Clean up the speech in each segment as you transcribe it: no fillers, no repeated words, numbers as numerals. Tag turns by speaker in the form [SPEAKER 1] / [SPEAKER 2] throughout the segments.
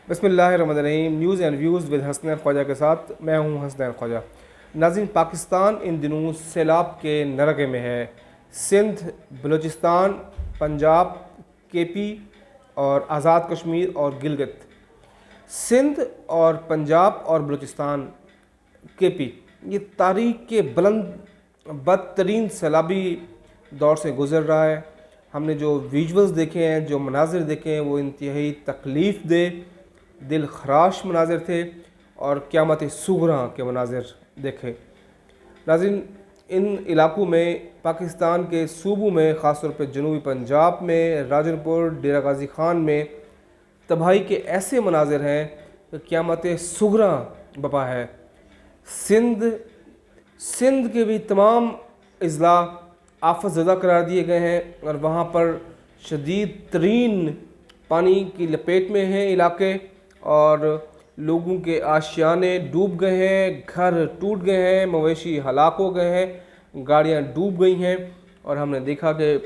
[SPEAKER 1] بسم اللہ الرحمن الرحیم۔ News and views with Hasnain Khawaja کے ساتھ میں ہوں حسنین خواجہ۔ ناظرین، پاکستان ان دنوں سیلاب کے نرغے میں ہے۔ سندھ، بلوچستان، پنجاب، کے پی اور آزاد کشمیر اور گلگت۔ سندھ اور پنجاب اور بلوچستان، کے پی، یہ تاریخ کے بدترین سیلابی دور سے گزر رہا ہے۔ ہم نے جو ویژولز دیکھے ہیں، جو مناظر دیکھے ہیں، وہ انتہائی تکلیف دہ، دل خراش مناظر تھے اور قیامت صغریٰ کے مناظر دیکھے۔ ناظرین، ان علاقوں میں پاکستان کے صوبوں میں، خاص طور پہ جنوبی پنجاب میں، راجن پور، ڈیرہ غازی خان میں تباہی کے ایسے مناظر ہیں کہ قیامت صغریٰ بپا ہے۔ سندھ کے بھی تمام اضلاع آفت زدہ قرار دیے گئے ہیں اور وہاں پر شدید ترین پانی کی لپیٹ میں ہیں علاقے، اور لوگوں کے آشیانے ڈوب گئے ہیں، گھر ٹوٹ گئے ہیں، مویشی ہلاک ہو گئے ہیں، گاڑیاں ڈوب گئی ہیں، اور ہم نے دیکھا کہ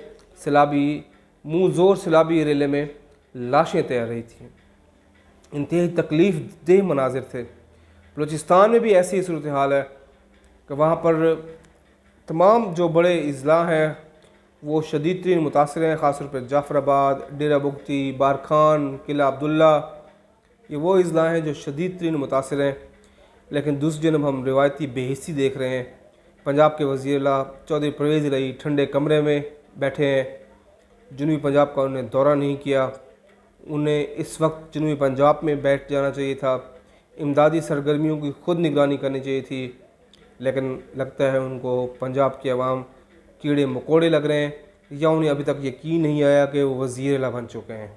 [SPEAKER 1] منہ زور سیلابی ریلے میں لاشیں تیر رہی تھیں۔ انتہائی تکلیف دہ مناظر تھے۔ بلوچستان میں بھی ایسی ہی صورتحال ہے کہ وہاں پر تمام جو بڑے اضلاع ہیں وہ شدید ترین متاثر ہیں، خاص طور پہ جعفر آباد، ڈیرہ بگٹی، بارکھان، قلعہ عبداللہ، یہ وہ اضلاع ہیں جو شدید ترین متاثر ہیں۔ لیکن دوسری جانب ہم روایتی بے حسی دیکھ رہے ہیں۔ پنجاب کے وزیر اعلیٰ چودھری پرویز الہی ٹھنڈے کمرے میں بیٹھے ہیں۔ جنوبی پنجاب کا انہیں دورہ نہیں کیا۔ انہیں اس وقت جنوبی پنجاب میں بیٹھ جانا چاہیے تھا، امدادی سرگرمیوں کی خود نگرانی کرنی چاہیے تھی، لیکن لگتا ہے ان کو پنجاب کے عوام کیڑے مکوڑے لگ رہے ہیں، یا انہیں ابھی تک یقین نہیں آیا کہ وہ وزیر اعلیٰ بن چکے ہیں۔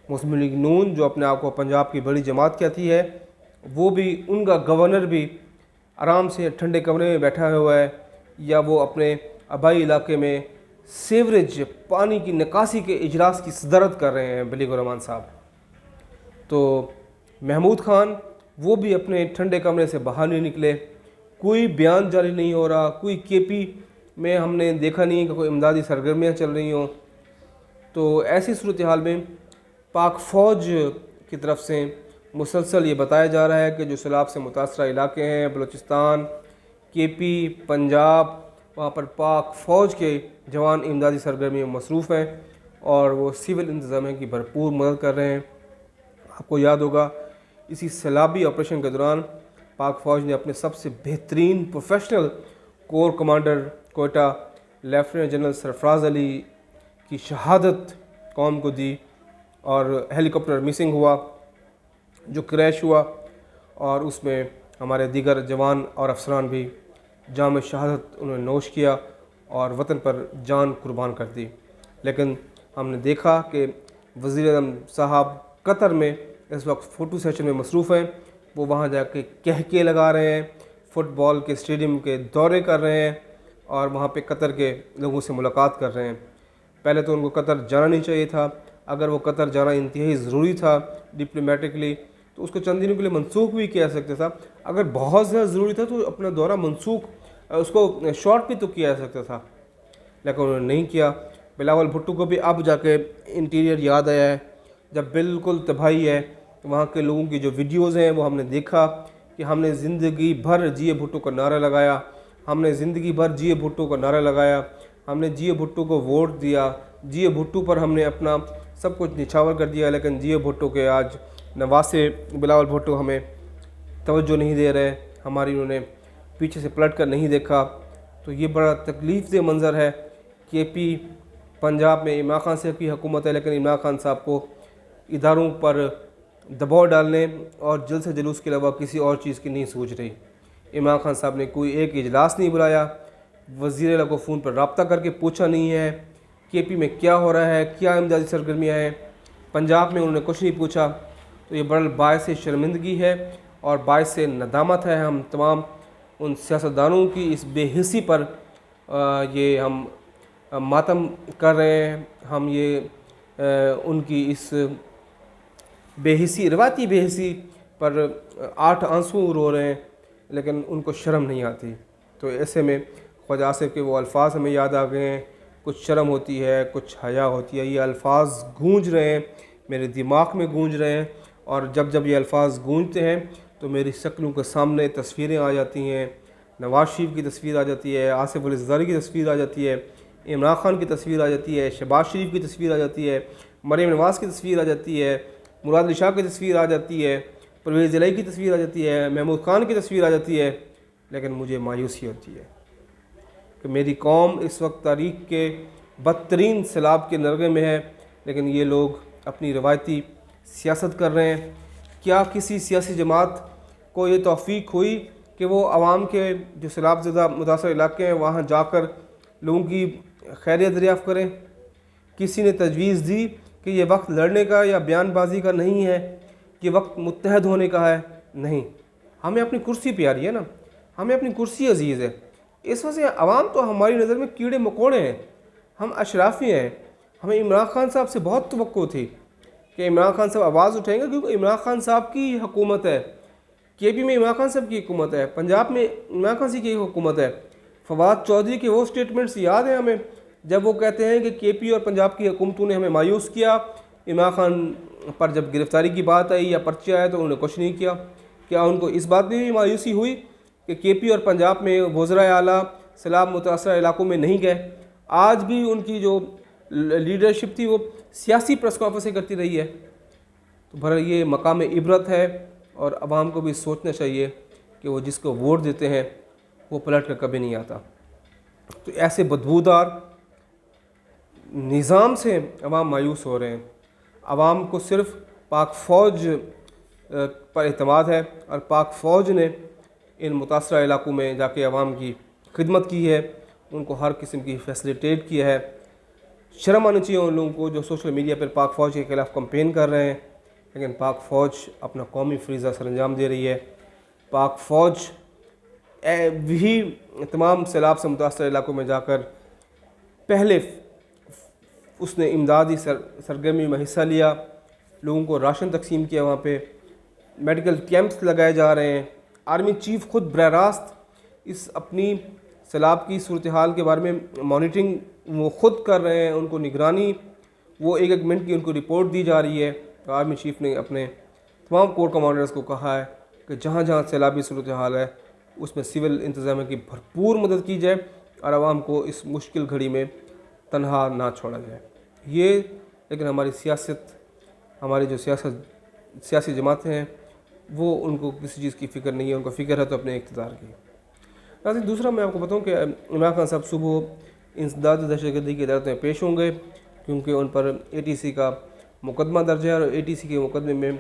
[SPEAKER 1] مسلم لیگ نون، جو اپنے آپ کو پنجاب کی بڑی جماعت کہتی ہے، وہ بھی، ان کا گورنر بھی آرام سے ٹھنڈے کمرے میں بیٹھا ہوا ہے، یا وہ اپنے آبائی علاقے میں سیوریج پانی کی نکاسی کے اجلاس کی صدارت کر رہے ہیں بلیغ الرحمان صاحب۔ تو محمود خان، وہ بھی اپنے ٹھنڈے کمرے سے باہر نہیں نکلے، کوئی بیان جاری نہیں ہو رہا، کوئی کے پی میں ہم نے دیکھا نہیں کہ کوئی امدادی سرگرمیاں چل رہی ہوں۔ تو ایسی صورتحال میں پاک فوج کی طرف سے مسلسل یہ بتایا جا رہا ہے کہ جو سیلاب سے متاثرہ علاقے ہیں، بلوچستان، کے پی، پنجاب، وہاں پر پاک فوج کے جوان امدادی سرگرمیوں میں مصروف ہیں اور وہ سول انتظامیہ کی بھرپور مدد کر رہے ہیں۔ آپ کو یاد ہوگا اسی سیلابی آپریشن کے دوران پاک فوج نے اپنے سب سے بہترین professional corps commander Quetta lieutenant general Sarfaraz Ali کی شہادت قوم کو دی، اور ہیلی کاپٹر مسنگ ہوا جو کریش ہوا، اور اس میں ہمارے دیگر جوان اور افسران بھی جام شہادت انہوں نے نوش کیا اور وطن پر جان قربان کر دی۔ لیکن ہم نے دیکھا کہ وزیر اعظم صاحب قطر میں اس وقت فوٹو سیشن میں مصروف ہیں۔ وہ وہاں جا کے کہکے لگا رہے ہیں، فٹ بال کے اسٹیڈیم کے دورے کر رہے ہیں، اور وہاں پہ قطر کے لوگوں سے ملاقات کر رہے ہیں۔ پہلے تو ان کو قطر جانا نہیں چاہیے تھا۔ اگر وہ قطر جانا انتہائی ضروری تھا ڈپلومیٹکلی، تو اس کو چند دنوں کے لیے منسوخ بھی کیا سکتا تھا۔ اگر بہت زیادہ ضروری تھا تو اپنا دورہ منسوخ، اس کو شارٹ بھی تو کیا جا سکتا تھا، لیکن انہوں نے نہیں کیا۔ بلاول بھٹو کو بھی اب جا کے انٹیریئر یاد آیا ہے، جب بالکل تباہی ہے۔ وہاں کے لوگوں کی جو ویڈیوز ہیں وہ ہم نے دیکھا کہ ہم نے زندگی بھر جی اے بھٹو کا نعرہ لگایا، ہم نے زندگی بھر جی اے بھٹو کا نعرہ لگایا، ہم نے جی اے بھٹو کو ووٹ دیا، جی اے بھٹو پر ہم نے اپنا سب کچھ نچھاور کر دیا، لیکن جی اے بھٹو کے آج نواسے بلاول بھٹو ہمیں توجہ نہیں دے رہے، ہماری انہوں نے پیچھے سے پلٹ کر نہیں دیکھا۔ تو یہ بڑا تکلیف دہ منظر ہے۔ کے پی پنجاب میں عمران خان صاحب کی حکومت ہے، لیکن عمران خان صاحب کو اداروں پر دباؤ ڈالنے اور جلد سے جلوس کے علاوہ کسی اور چیز کی نہیں سوچ رہی۔ عمران خان صاحب نے کوئی ایک اجلاس نہیں بلایا، وزیر اعلیٰ کو فون پر رابطہ کر کے پوچھا نہیں ہے کے پی میں کیا ہو رہا ہے، کیا امدادی سرگرمیاں ہیں۔ پنجاب میں انہوں نے کچھ نہیں پوچھا۔ تو یہ بڑا باعث شرمندگی ہے اور باعث ندامت ہے ہم تمام ان سیاستدانوں کی اس بے حسی پر۔ یہ ہم ماتم کر رہے ہیں، ہم یہ ان کی اس بے حسی، روایتی بے حسی پر 8 آنسو رو رہے ہیں، لیکن ان کو شرم نہیں آتی۔ تو ایسے میں خواجہ آصف کے وہ الفاظ ہمیں یاد آ گئے ہیں، کچھ شرم ہوتی ہے، کچھ حیا ہوتی ہے۔ یہ الفاظ گونج رہے ہیں، میرے دماغ میں گونج رہے ہیں، اور جب جب یہ الفاظ گونجتے ہیں تو میری شکلوں کے سامنے تصویریں آ جاتی ہیں، نواز شریف کی تصویر آ جاتی ہے، آصف علی زرداری کی تصویر آ جاتی ہے، عمران خان کی تصویر آ جاتی ہے، شہباز شریف کی تصویر آ جاتی ہے، مریم نواز کی تصویر آ جاتی ہے، مراد علی شاہ کی تصویر آ جاتی ہے، پرویز الہی کی تصویر آ جاتی ہے، محمود خان کی تصویر آ جاتی ہے، لیکن مجھے مایوسی ہوتی ہے کہ میری قوم اس وقت تاریخ کے بدترین سیلاب کے نرغے میں ہے، لیکن یہ لوگ اپنی روایتی سیاست کر رہے ہیں۔ کیا کسی سیاسی جماعت کو یہ توفیق ہوئی کہ وہ عوام کے جو سیلاب زدہ متاثر علاقے ہیں وہاں جا کر لوگوں کی خیریت دریافت کریں؟ کسی نے تجویز دی کہ یہ وقت لڑنے کا یا بیان بازی کا نہیں ہے، یہ وقت متحد ہونے کا ہے؟ نہیں، ہمیں اپنی کرسی پیاری ہے نا، ہمیں اپنی کرسی عزیز ہے۔ اس وجہ سے عوام تو ہماری نظر میں کیڑے مکوڑے ہیں، ہم اشرافی ہیں۔ ہمیں عمران خان صاحب سے بہت توقع تھی کہ عمران خان صاحب آواز اٹھائیں گے، کیونکہ عمران خان صاحب کی حکومت ہے، کے پی میں عمران خان صاحب کی حکومت ہے، پنجاب میں عمران خان صاحب کی حکومت ہے۔ فواد چودھری کے وہ سٹیٹمنٹس یاد ہیں ہمیں، جب وہ کہتے ہیں کہ کے پی اور پنجاب کی حکومتوں نے ہمیں مایوس کیا، عمران خان پر جب گرفتاری کی بات آئی یا پرچہ آیا تو انہوں نے کچھ نہیں کیا۔ کیا ان کو اس بات میں بھی مایوسی ہوئی کہ کے پی اور پنجاب میں وزرائے اعلیٰ سیلاب متاثرہ علاقوں میں نہیں گئے؟ آج بھی ان کی جو لیڈرشپ تھی وہ سیاسی پریس کانفرنسیں کرتی رہی ہے۔ تو بہرحال یہ مقام عبرت ہے، اور عوام کو بھی سوچنا چاہیے کہ وہ جس کو ووٹ دیتے ہیں وہ پلٹ کر کبھی نہیں آتا۔ تو ایسے بدبودار نظام سے عوام مایوس ہو رہے ہیں۔ عوام کو صرف پاک فوج پر اعتماد ہے، اور پاک فوج نے ان متاثرہ علاقوں میں جا کے عوام کی خدمت کی ہے، ان کو ہر قسم کی فیسلیٹیٹ کیا ہے۔ شرم آنی چاہیے ان لوگوں کو جو سوشل میڈیا پر پاک فوج کے خلاف کمپین کر رہے ہیں، لیکن پاک فوج اپنا قومی فریضہ سر انجام دے رہی ہے۔ پاک فوج بھی تمام سیلاب سے متاثرہ علاقوں میں جا کر پہلے اس نے امدادی سرگرمی میں حصہ لیا، لوگوں کو راشن تقسیم کیا، وہاں پہ میڈیکل کیمپس لگائے جا رہے ہیں۔ آرمی چیف خود براہ راست اس اپنی سیلاب کی صورتحال کے بارے میں مانیٹرنگ وہ خود کر رہے ہیں، ان کو نگرانی وہ ایک ایک منٹ کی ان کو رپورٹ دی جا رہی ہے۔ آرمی چیف نے اپنے تمام کور کمانڈرز کو کہا ہے کہ جہاں جہاں سیلابی صورتحال ہے اس میں سول انتظامیہ کی بھرپور مدد کی جائے اور عوام کو اس مشکل گھڑی میں تنہا نہ چھوڑا جائے۔ یہ لیکن ہماری سیاست، ہماری جو سیاسی جماعتیں ہیں وہ ان کو کسی چیز کی فکر نہیں ہے، ان کو فکر ہے تو اپنے اقتدار کی۔ ناظرین، دوسرا میں آپ کو بتاؤں کہ عمران خان صاحب صبح انسداد دہشت گردی کی عدالت میں پیش ہوں گے، کیونکہ ان پر اے ٹی سی کا مقدمہ درج ہے، اور اے ٹی سی کے مقدمے میں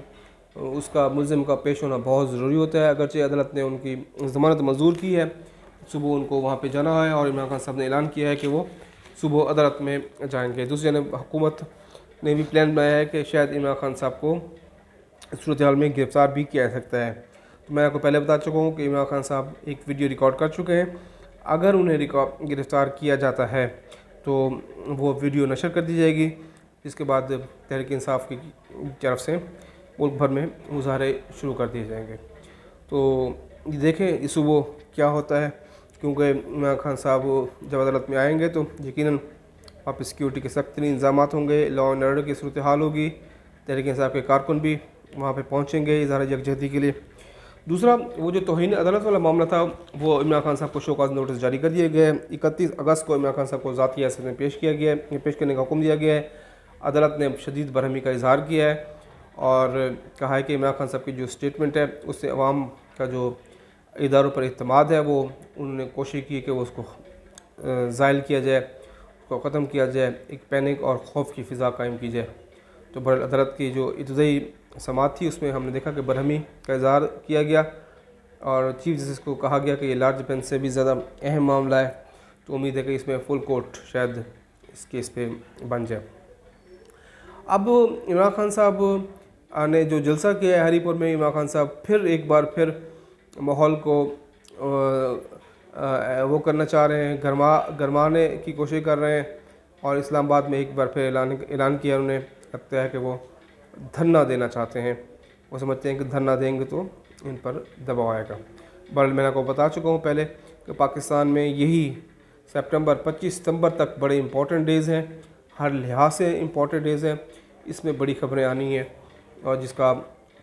[SPEAKER 1] اس کا ملزم کا پیش ہونا بہت ضروری ہوتا ہے۔ اگرچہ عدالت نے ان کی ضمانت منظور کی ہے، صبح ان کو وہاں پہ جانا ہے، اور عمران خان صاحب نے اعلان کیا ہے کہ وہ صبح عدالت میں جائیں گے۔ دوسری جانب حکومت نے بھی پلان بنایا ہے کہ شاید عمران خان صاحب کو صورتحال میں گرفتار بھی کیا جا سکتا ہے۔ تو میں آپ کو پہلے بتا چکا ہوں کہ عمران خان صاحب ایک ویڈیو ریکارڈ کر چکے ہیں، اگر انہیں گرفتار کیا جاتا ہے تو وہ ویڈیو نشر کر دی جائے گی، جس کے بعد تحریک انصاف کی طرف سے ملک بھر میں مظاہرے شروع کر دیے جائیں گے۔ تو دیکھیں اس صبح کیا ہوتا ہے، کیونکہ عمران خان صاحب جب عدالت میں آئیں گے تو یقیناً وہاں پہ سیکیورٹی کے سخت ترین انتظامات ہوں گے، لا اینڈ آرڈر کی صورتحال ہوگی، تحریک انصاف کے کارکن بھی وہاں پہ پہنچیں گے اظہار یکجہتی کے لیے۔ دوسرا، وہ جو توہین عدالت والا معاملہ تھا وہ عمران خان صاحب کو شو کاز نوٹس جاری کر دیے گئے ہیں۔ 31 اگست کو عمران خان صاحب کو ذاتی حیثیت میں پیش کرنے کا حکم دیا گیا ہے۔ عدالت نے شدید برہمی کا اظہار کیا ہے اور کہا ہے کہ عمران خان صاحب کی جو سٹیٹمنٹ ہے اس سے عوام کا جو اداروں پر اعتماد ہے وہ انہوں نے کوشش کی کہ وہ اس کو زائل کیا جائے، اس کو ختم کیا جائے، ایک پینک اور خوف کی فضا قائم کی جائے۔ تو بہرحال عدالت کی جو ابتدائی سماعت تھی اس میں ہم نے دیکھا کہ برہمی کا اظہار کیا گیا، اور چیف جسٹس کو کہا گیا کہ یہ لارج بینچ سے بھی زیادہ اہم معاملہ ہے، تو امید ہے کہ اس میں فل کورٹ شاید اس کیس پہ بن جائے۔ اب عمران خان صاحب نے جو جلسہ کیا ہے ہری پور میں، عمران خان صاحب پھر ایک بار پھر ماحول کو وہ کرنا چاہ رہے ہیں، گرمانے کی کوشش کر رہے ہیں، اور اسلام آباد میں ایک بار پھر اعلان کیا انہوں نے، لگتا ہے کہ وہ دھرنا دینا چاہتے ہیں، وہ سمجھتے ہیں کہ دھرنا دیں گے تو ان پر دباؤ آئے گا۔ بہرحال میں نے آپ کو بتا چکا ہوں پہلے کہ پاکستان میں یہی 25 ستمبر تک بڑے امپورٹنٹ ڈیز ہیں، ہر لحاظ سے امپورٹنٹ ڈیز ہیں، اس میں بڑی خبریں آنی ہیں، اور جس کا